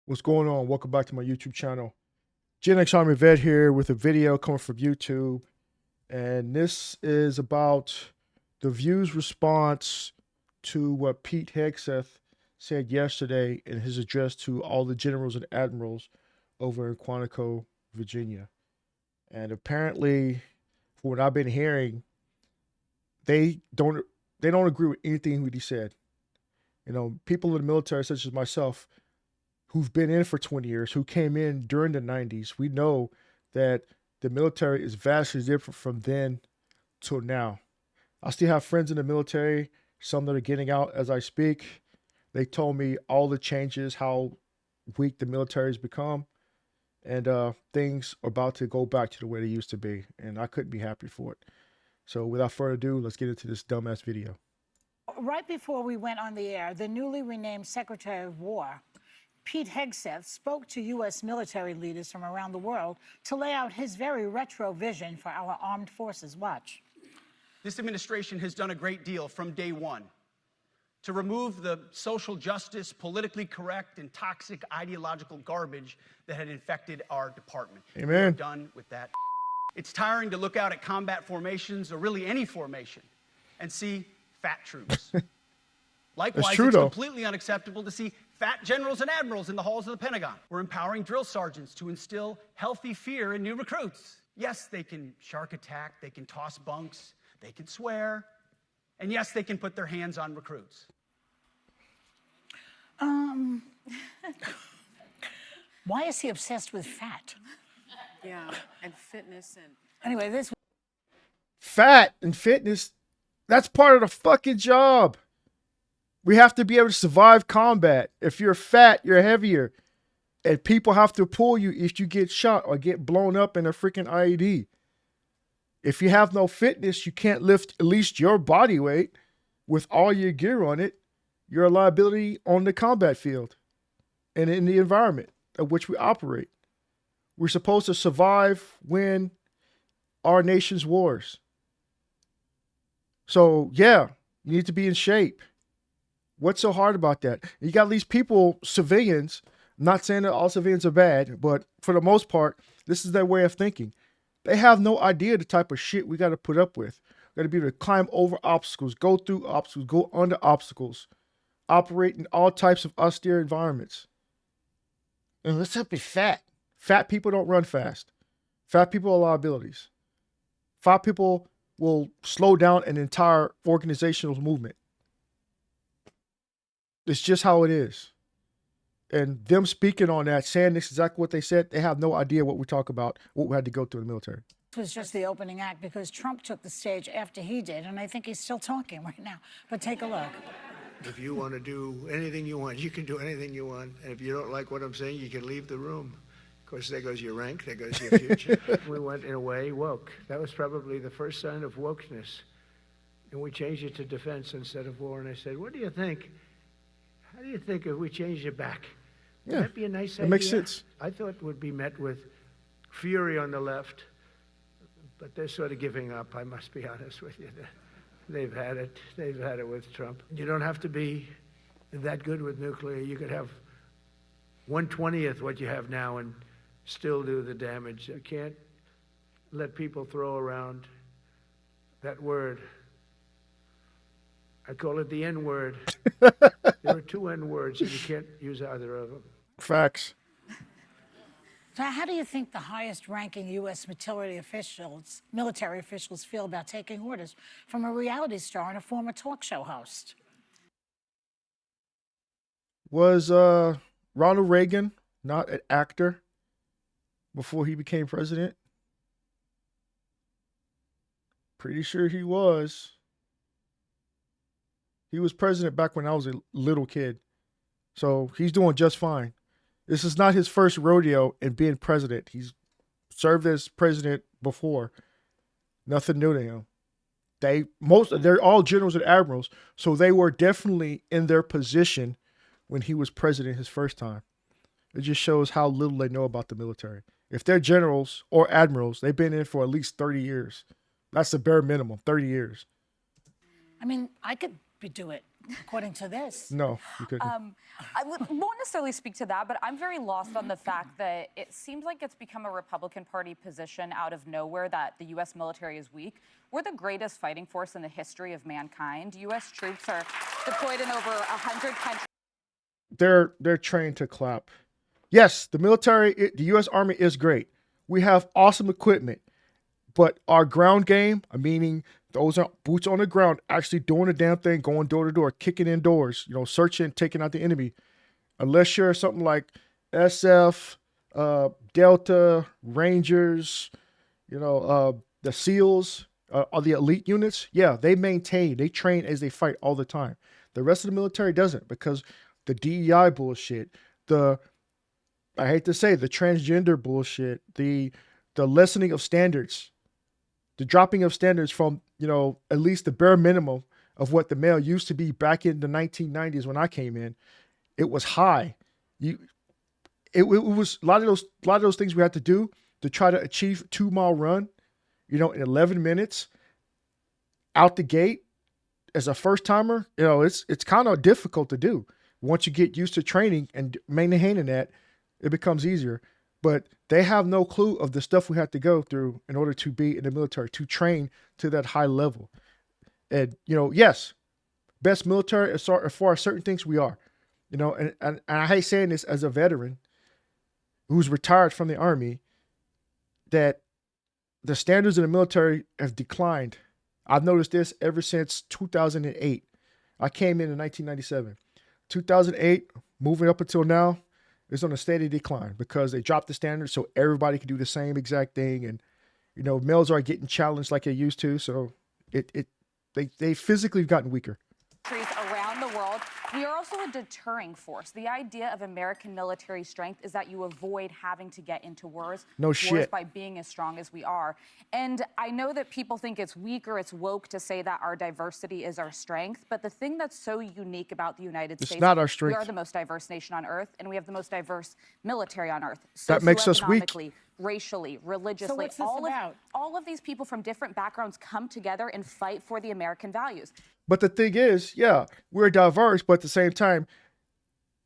What's going on? Welcome back to my YouTube channel. Gen X Army Vet here with a video coming from YouTube. And this is about the View's response to what Pete Hegseth said yesterday in his address to all the generals and admirals over in Quantico, Virginia. And apparently, from what I've been hearing, they don't agree with anything that he said. You know, people in the military, such as myself, who've been in for 20 years, who came in during the 90s, we know that the military is vastly different from then till now. I still have friends in the military, some that are getting out as I speak. They told me all the changes, how weak the military has become, and things are about to go back to the way they used to be, and I couldn't be happy for it. So without further ado, let's get into this dumbass video. Right before we went on the air, the newly renamed Secretary of War, Pete Hegseth, spoke to U.S. military leaders from around the world to lay out his very retro vision for our armed forces. Watch. This administration has done a great deal from day one to remove the social justice, politically correct, and toxic ideological garbage that had infected our department. Amen. We're done with that. It's tiring to look out at combat formations, or really any formation, and see fat troops. Likewise, true, it's though. completely unacceptable to see fat generals and admirals in the halls of the Pentagon. We're empowering drill sergeants to instill healthy fear in new recruits. Yes, they can shark attack, they can toss bunks, they can swear, and yes, they can put their hands on recruits. Why is he obsessed with fat? Yeah, and fitness and... Anyway, this... Fat and fitness, that's part of the fucking job. We have to be able to survive combat. If you're fat, you're heavier. And people have to pull you if you get shot or get blown up in a freaking IED. If you have no fitness, you can't lift at least your body weight with all your gear on it. You're a liability on the combat field and in the environment of which we operate. We're supposed to survive, win our nation's wars. So, yeah, you need to be in shape. What's so hard about that? You got these people, civilians, I'm not saying that all civilians are bad, but for the most part, this is their way of thinking. They have no idea the type of shit we got to put up with. We got to be able to climb over obstacles, go through obstacles, go under obstacles, operate in all types of austere environments. And let's not be fat. Fat people don't run fast. Fat people are liabilities. Fat people will slow down an entire organizational movement. It's just how it is. And them speaking on that, saying this exactly what they said, they have no idea what we talk about, what we had to go through in the military. was just the opening act because Trump took the stage after he did, and I think he's still talking right now. But take a look. If you want to do anything you want, you can do anything you want. And if you don't like what I'm saying, you can leave the room. Of course, there goes your rank, there goes your future. We went, in a way, woke. That was probably the first sign of wokeness. And we changed it to defense instead of war. And I said, what do you think? How do you think if we changed it back? Would that be a nice idea? It makes sense. I thought it would be met with fury on the left, but they're sort of giving up, I must be honest with you. They've had it. They've had it with Trump. You don't have to be that good with nuclear. You could have 1/20th what you have now and still do the damage. You can't let people throw around that word. I call it the N-word. There are two N-words, and you can't use either of them. Facts. So how do you think the highest-ranking U.S. military officials feel about taking orders from a reality star and a former talk show host? Was Ronald Reagan not an actor before he became president? Pretty sure he was. He was president back when I was a little kid. So he's doing just fine. This is not his first rodeo in being president. He's served as president before. Nothing new to him. They're all generals and admirals, so they were definitely in their position when he was president his first time. It just shows how little they know about the military. If they're generals or admirals, they've been in for at least 30 years. That's the bare minimum, 30 years. I mean, I could do it according to this. No, you couldn't. Won't necessarily speak to that, but I'm very lost on the fact that it seems like it's become a Republican Party position out of nowhere that the U.S. military is weak. We're the greatest fighting force in the history of mankind. U.S. troops are deployed in over 100 countries. They're trained to clap. Yes, the military, the U.S. Army is great. We have awesome equipment, but our ground game, meaning those are boots on the ground, actually doing the damn thing, going door to door, kicking in doors, searching, taking out the enemy. Unless you're something like SF, Delta, Rangers, the SEALs, are the elite units. Yeah, they train as they fight all the time. The rest of the military doesn't, because the DEI bullshit, I hate to say, the transgender bullshit, the lessening of standards, the dropping of standards from, at least the bare minimum of what the male used to be back in the 1990s when I came in. It was high. It was a lot of those things we had to do to try to achieve a 2-mile run, in 11 minutes out the gate as a first timer. It's kind of difficult to do. Once you get used to training and maintaining that, it becomes easier. But they have no clue of the stuff we have to go through in order to be in the military, to train to that high level. And, yes, best military as far as certain things we are, and I hate saying this as a veteran who's retired from the Army, that the standards in the military have declined. I've noticed this ever since 2008. I came in 1997. 2008, moving up until now, is on a steady decline because they dropped the standards so everybody can do the same exact thing. And, males are getting challenged like they used to. So they physically have gotten weaker. Around the world, we are also a deterring force. The idea of American military strength is that you avoid having to get into wars by being as strong as we are. And I know that people think it's weak or it's woke to say that our diversity is our strength, but the thing that's so unique about the United States, not our strength. We are the most diverse nation on earth, and we have the most diverse military on earth. That makes us weak. Racially, religiously, So what's this about? all of these people from different backgrounds come together and fight for the American values. But the thing is, yeah, we're diverse, but at the same time,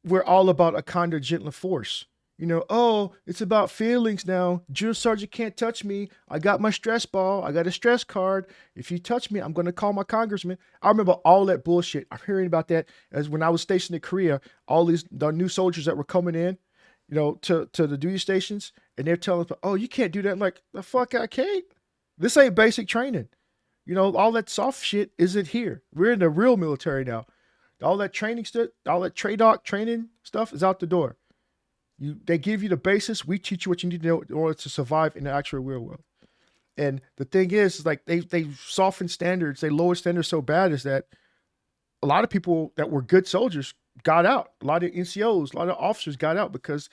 we're all about a kinder, gentler force. It's about feelings now. Drill sergeant can't touch me. I got my stress ball. I got a stress card. If you touch me, I'm going to call my congressman. I remember all that bullshit. I'm hearing about that as when I was stationed in Korea, the new soldiers that were coming in, to the duty stations, and they're telling us, oh, you can't do that. I'm like, the fuck I can't. This ain't basic training. All that soft shit isn't here. We're in the real military now. All that training stuff, all that training stuff is out the door. They give you the basis. We teach you what you need to know in order to survive in the actual real world. And the thing is like they soften standards. They lower standards so bad is that a lot of people that were good soldiers got out. A lot of NCOs, a lot of officers got out because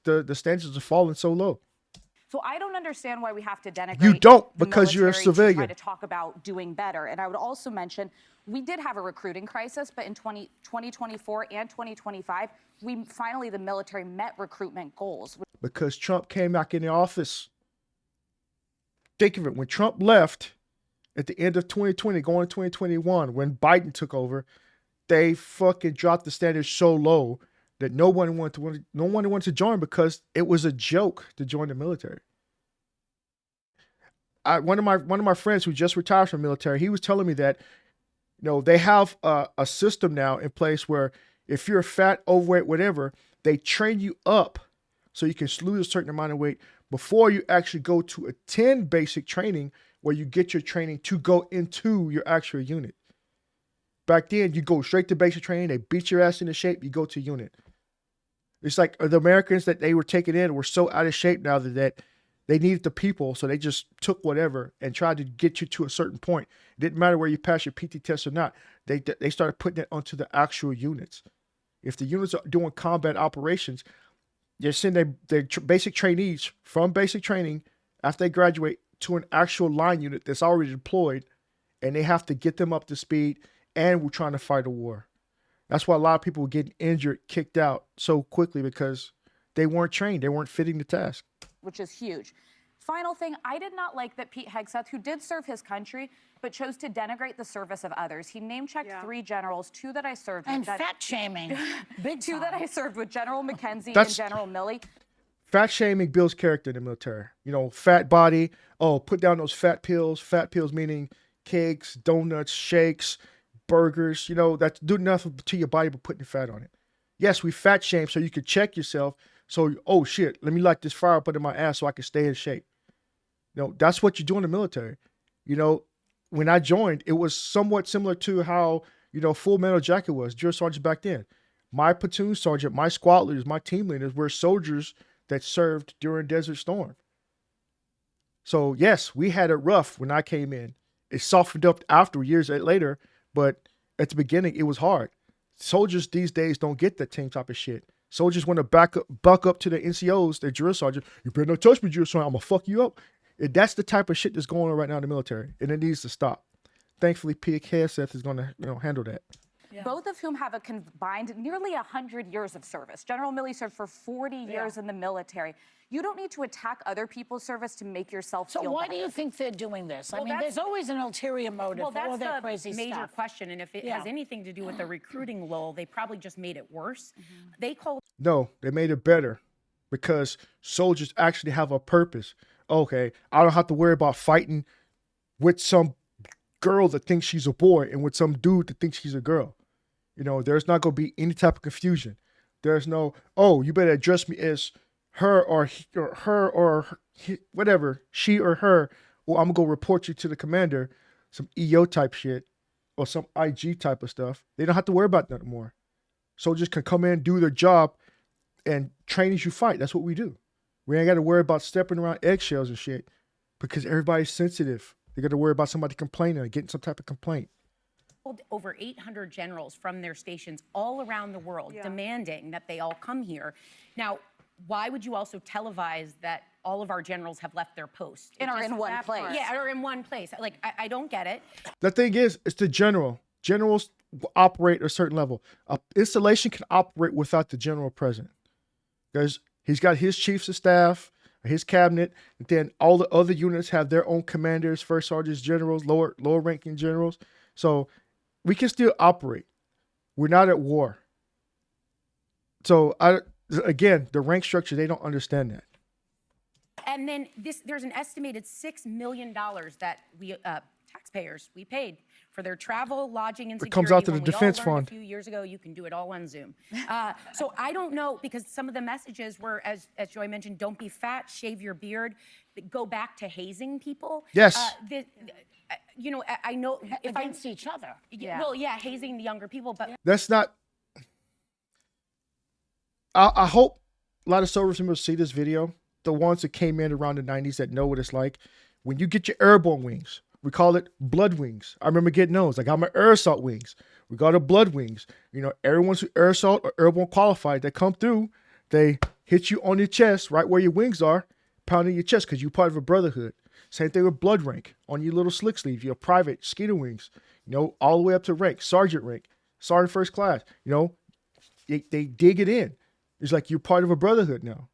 the standards are falling so low. So I don't understand why we have to denigrate. You don't, because you're a civilian. To try to talk about doing better. And I would also mention, we did have a recruiting crisis, but in 2024 and 2025, the military met recruitment goals. Because Trump came back in the office. Think of it, when Trump left at the end of 2020, going to 2021, when Biden took over, they fucking dropped the standards so low that no one wanted to join because it was a joke to join the military. One of my friends who just retired from the military, he was telling me that, they have a system now in place where if you're fat, overweight, whatever, they train you up so you can lose a certain amount of weight before you actually go to attend basic training, where you get your training to go into your actual unit. Back then, you go straight to basic training, they beat your ass into shape, you go to unit. It's like the Americans that they were taking in were so out of shape now that they needed the people, so they just took whatever and tried to get you to a certain point. It didn't matter where you passed your PT test or not. They started putting it onto the actual units. If the units are doing combat operations, they're sending their basic trainees from basic training after they graduate to an actual line unit that's already deployed, and they have to get them up to speed, and we're trying to fight a war. That's why a lot of people were getting injured, kicked out so quickly, because they weren't trained. They weren't fitting the task. Which is huge. Final thing, I did not like that Pete Hegseth, who did serve his country, but chose to denigrate the service of others. He name-checked 3 generals, 2 that I served with. And fat-shaming, big 2 that I served with, General McKenzie That's- and General Milley. Fat shaming builds character in the military. You know, fat body. Oh, put down those fat pills. Fat pills meaning cakes, donuts, shakes, burgers. You know, that's do nothing to your body but putting fat on it. Yes, we fat shame so you could check yourself. So, oh shit, let me light this fire up under my ass so I can stay in shape. You know, that's what you do in the military. You know, when I joined, it was somewhat similar to how, you know, Full Metal Jacket was, drill sergeant back then. My platoon sergeant, my squad leaders, my team leaders were soldiers that served during Desert Storm. So yes, we had it rough when I came in. It softened up after years later, but at the beginning it was hard. Soldiers these days don't get that same type of shit. Soldiers want to buck up to the NCOs, their drill sergeant. You better not touch me, drill sergeant. I'm gonna fuck you up. That's the type of shit that's going on right now in the military, and it needs to stop. Thankfully, Pete Hegseth is going to handle that. Yeah. Both of whom have a combined nearly 100 years of service. General Milley served for 40 years in the military. You don't need to attack other people's service to make yourself feel So why better. do you think they're doing this? Well, I mean, there's always an ulterior motive for all that crazy that's the major stuff. question, and if it has anything to do with the recruiting lull, they probably just made it worse. They called. No, they made it better because soldiers actually have a purpose. Okay, I don't have to worry about fighting with some girl that thinks she's a boy and with some dude that thinks she's a girl. You know, there's not going to be any type of confusion. There's no, oh, you better address me as her or whatever, she or her, or I'm going to go report you to the commander, some EO type shit or some IG type of stuff. They don't have to worry about that anymore. Soldiers can come in, do their job, and train as you fight. That's what we do. We ain't got to worry about stepping around eggshells and shit because everybody's sensitive. They got to worry about somebody complaining or getting some type of complaint. Over 800 generals from their stations all around the world demanding that they all come here. Now, why would you also televise that all of our generals have left their post? And are in one place. Yeah, or in one place. Like, I don't get it. The thing is, it's the general. Generals operate at a certain level. Installation can operate without the general present. Because he's got his chiefs of staff, his cabinet, and then all the other units have their own commanders, first sergeants, generals, lower ranking generals. So we can still operate. We're not at war. So again, the rank structure, they don't understand that. And then there's an estimated $6 million that we taxpayers we paid for their travel, lodging, and security. It comes out to the when we defense all learned fund. A few years ago, you can do it all on Zoom. So I don't know, because some of the messages were, as Joy mentioned, don't be fat, shave your beard, go back to hazing people. Yes. You know, I know if Against each other. Well, yeah, hazing the younger people, but That's not. I hope a lot of service members see this video. The ones that came in around the 90s that know what it's like. When you get your airborne wings, we call it blood wings. I remember getting those. I got my air assault wings. We got the blood wings. You know, everyone's who air assault or airborne qualified, they come through, they hit you on your chest, right where your wings are, pounding your chest because you're part of a brotherhood. Same thing with blood rank on your little slick sleeve, your private skeeter wings, you know, all the way up to rank, sergeant first class. You know, they dig it in. It's like you're part of a brotherhood now.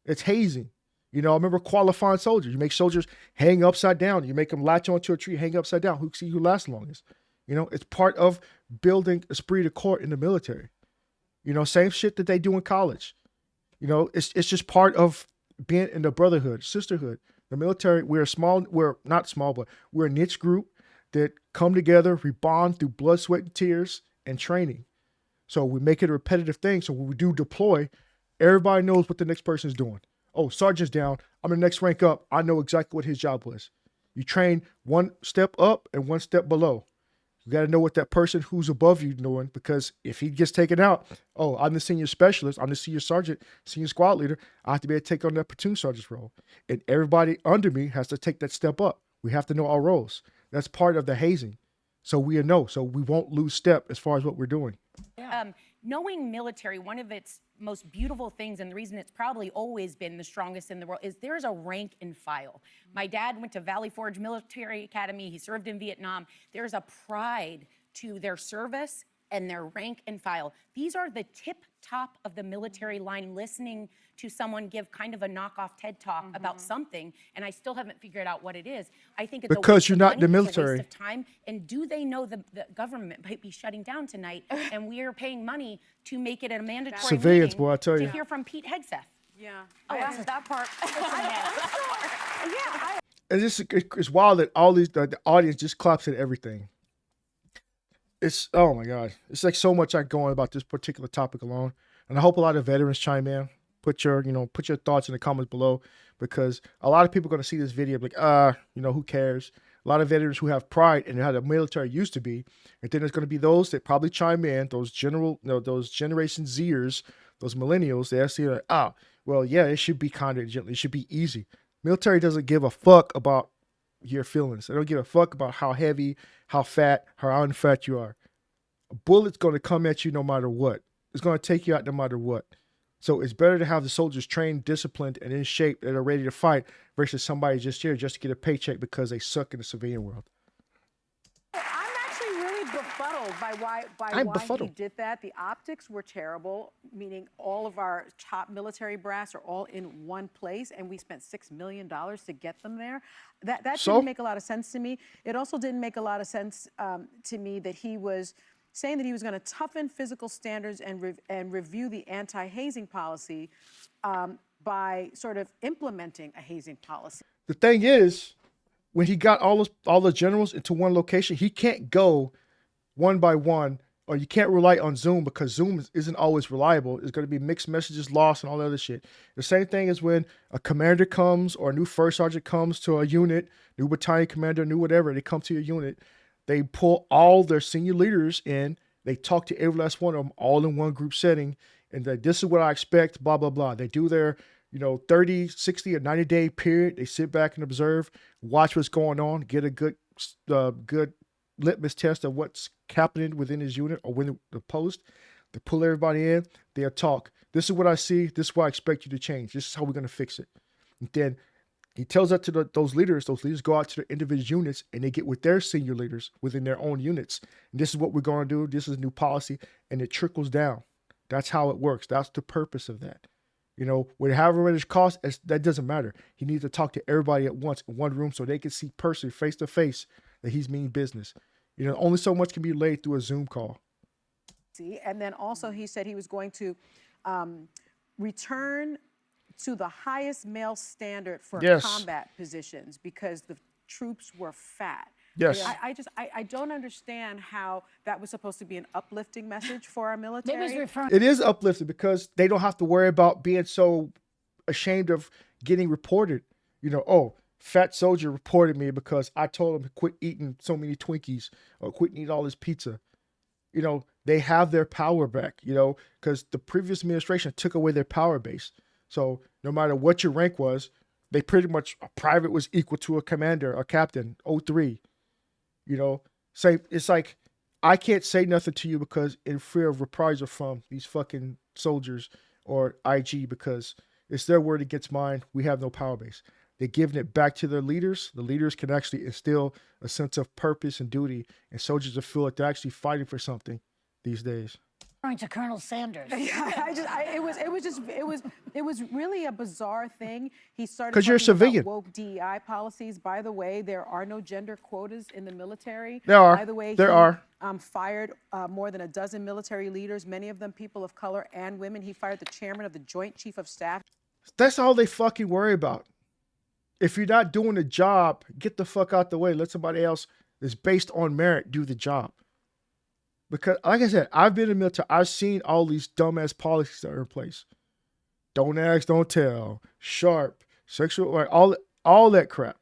It's hazing. You know, I remember qualifying soldiers. You make soldiers hang upside down. You make them latch onto a tree, hang upside down. Who lasts longest? You know, it's part of building esprit de corps in the military. You know, same shit that they do in college. You know, it's just part of being in the brotherhood, sisterhood. The military, we're not small, but we're a niche group that come together, we bond through blood, sweat, and tears and training. So we make it a repetitive thing. So when we do deploy, everybody knows what the next person's doing. Oh, sergeant's down. I'm the next rank up. I know exactly what his job was. You train one step up and one step below. You got to know what that person who's above you doing, because if he gets taken out, oh, I'm the senior specialist, I'm the senior sergeant, senior squad leader, I have to be able to take on that platoon sergeant's role. And everybody under me has to take that step up. We have to know our roles. That's part of the hazing. So we know, so we won't lose step as far as what we're doing. Knowing military, one of its most beautiful things, and the reason it's probably always been the strongest in the world, is there's a rank and file. My dad went to Valley Forge Military Academy. He served in Vietnam. There's a pride to their service and their rank and file. These are the tip top of the military line, listening to someone give kind of a knockoff TED talk about something, and I still haven't figured out what it is. I think it's because you're not the money, military. It's a waste of time. And do they know the government might be shutting down tonight, and we are paying money to make it a mandatory Civilians, meeting boy, I tell you. to hear from Pete Hegseth? Yeah. Oh, that part. And it's wild that all these the audience just claps at everything. It's, oh my God, it's like so much I go on about this particular topic alone, and I hope a lot of veterans chime in. Put your thoughts in the comments below, because a lot of people are going to see this video like, who cares? A lot of veterans who have pride in how the military used to be, and then there's going to be those that probably chime in, those those Generation Zers, those millennials. They actually like, well, yeah, it should be kind of gently, it should be easy. Military doesn't give a fuck about your feelings. They don't give a fuck about how heavy, how fat, how unfat you are. A bullet's going to come at you no matter what. It's going to take you out no matter what. So it's better to have the soldiers trained, disciplined, and in shape that are ready to fight versus somebody just here just to get a paycheck because they suck in the civilian world. I'm actually really befuddled by why he did that. The optics were terrible, meaning all of our top military brass are all in one place, and we spent $6 million to get them there. That didn't make a lot of sense to me. It also didn't make a lot of sense to me that he was saying that he was going to toughen physical standards and review the anti-hazing policy by sort of implementing a hazing policy. The thing is, when he got all the generals into one location, he can't go one by one, or you can't rely on Zoom because Zoom isn't always reliable. It's going to be mixed messages, lost, and all that other shit. The same thing is when a commander comes or a new first sergeant comes to a unit, new battalion commander, new whatever, they come to your unit. They pull all their senior leaders in. They talk to every last one of them all in one group setting. And this is what I expect, blah, blah, blah. They do their, 30, 60, or 90-day period. They sit back and observe, watch what's going on, get a good litmus test of what's happening within his unit or within the post. They pull everybody in. They'll talk. This is what I see. This is what I expect you to change. This is how we're going to fix it. And then he tells that to those leaders. Those leaders go out to the individual units and they get with their senior leaders within their own units. And this is what we're going to do. This is a new policy, and it trickles down. That's how it works. That's the purpose of that. However much it costs, that doesn't matter. He needs to talk to everybody at once in one room so they can see personally, face to face, that he's mean business. Only so much can be laid through a Zoom call. And then also he said he was going to return to the highest male standard for combat positions because the troops were fat. Yes. I don't understand how that was supposed to be an uplifting message for our military. It is uplifting because they don't have to worry about being so ashamed of getting reported. Fat soldier reported me because I told him to quit eating so many Twinkies or quit eating all this pizza. They have their power back, because the previous administration took away their power base. So no matter what your rank was, they pretty much, a private was equal to a commander, a captain, 03. It's like, I can't say nothing to you because in fear of reprisal from these fucking soldiers or IG, because it's their word against mine. We have no power base. They're giving it back to their leaders. The leaders can actually instill a sense of purpose and duty, and soldiers will feel like they're actually fighting for something these days. To Colonel Sanders. It was really a bizarre thing. He started because you're a civilian. Woke DEI policies. By the way, there are no gender quotas in the military. There are. By the way, there are. Fired more than a dozen military leaders, many of them people of color and women. He fired the chairman of the Joint Chief of Staff. That's all they fucking worry about. If you're not doing the job, get the fuck out the way. Let somebody else that's based on merit do the job. Because, like I said, I've been in the military. I've seen all these dumbass policies that are in place. Don't ask, don't tell. Sharp, sexual, like all that crap.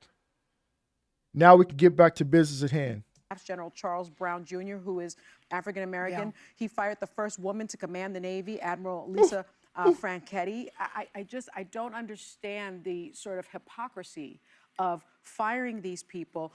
Now we can get back to business at hand. General Charles Brown Jr., who is African American. Yeah. He fired the first woman to command the Navy, Admiral Lisa Franchetti. I don't understand the sort of hypocrisy of firing these people,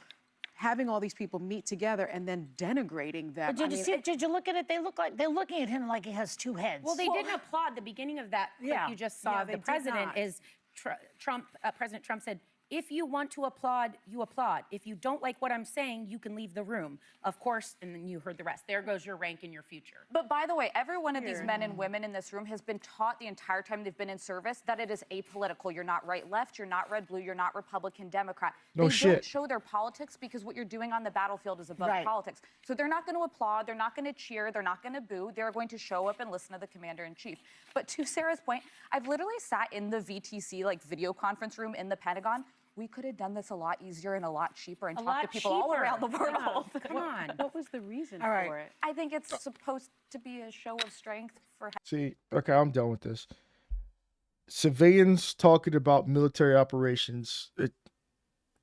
having all these people meet together, and then denigrating them. But did you look at it? They're looking at him like he has two heads. Well, they didn't applaud the beginning of that clip you just saw. The president is President Trump said, If you want to applaud, you applaud. If you don't like what I'm saying, you can leave the room. Of course, and then you heard the rest. There goes your rank and your future. But by the way, every one of these men and women in this room has been taught the entire time they've been in service that it is apolitical. You're not right, left, you're not red, blue, you're not Republican, Democrat. No they shit. don't show their politics because what you're doing on the battlefield is above politics. So they're not going to applaud, they're not going to cheer, they're not going to boo. They're going to show up and listen to the commander-in-chief. But to Sarah's point, I've literally sat in the VTC like video conference room in the Pentagon. We could have done this a lot easier and a lot cheaper and talked to people all around the world. Come on. What was the reason for it? I think it's supposed to be a show of strength for. See, okay, I'm done with this. Civilians talking about military operations.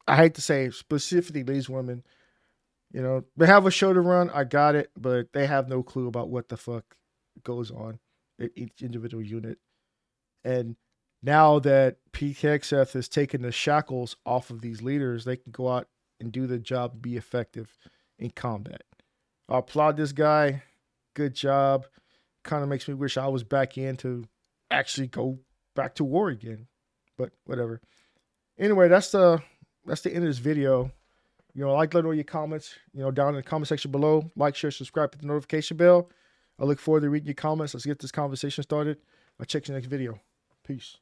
I hate to say, specifically these women, you know, they have a show to run. I got it, but they have no clue about what the fuck goes on at each individual unit. And now that Pete Hegseth has taken the shackles off of these leaders, they can go out and do the job, be effective in combat. I applaud this guy. Good job. Kind of makes me wish I was back in to actually go back to war again. But whatever. Anyway, that's the end of this video. You know, let me know your comments, you know, down in the comment section below. Like, share, subscribe, hit the notification bell. I look forward to reading your comments. Let's get this conversation started. I'll check you next video. Peace.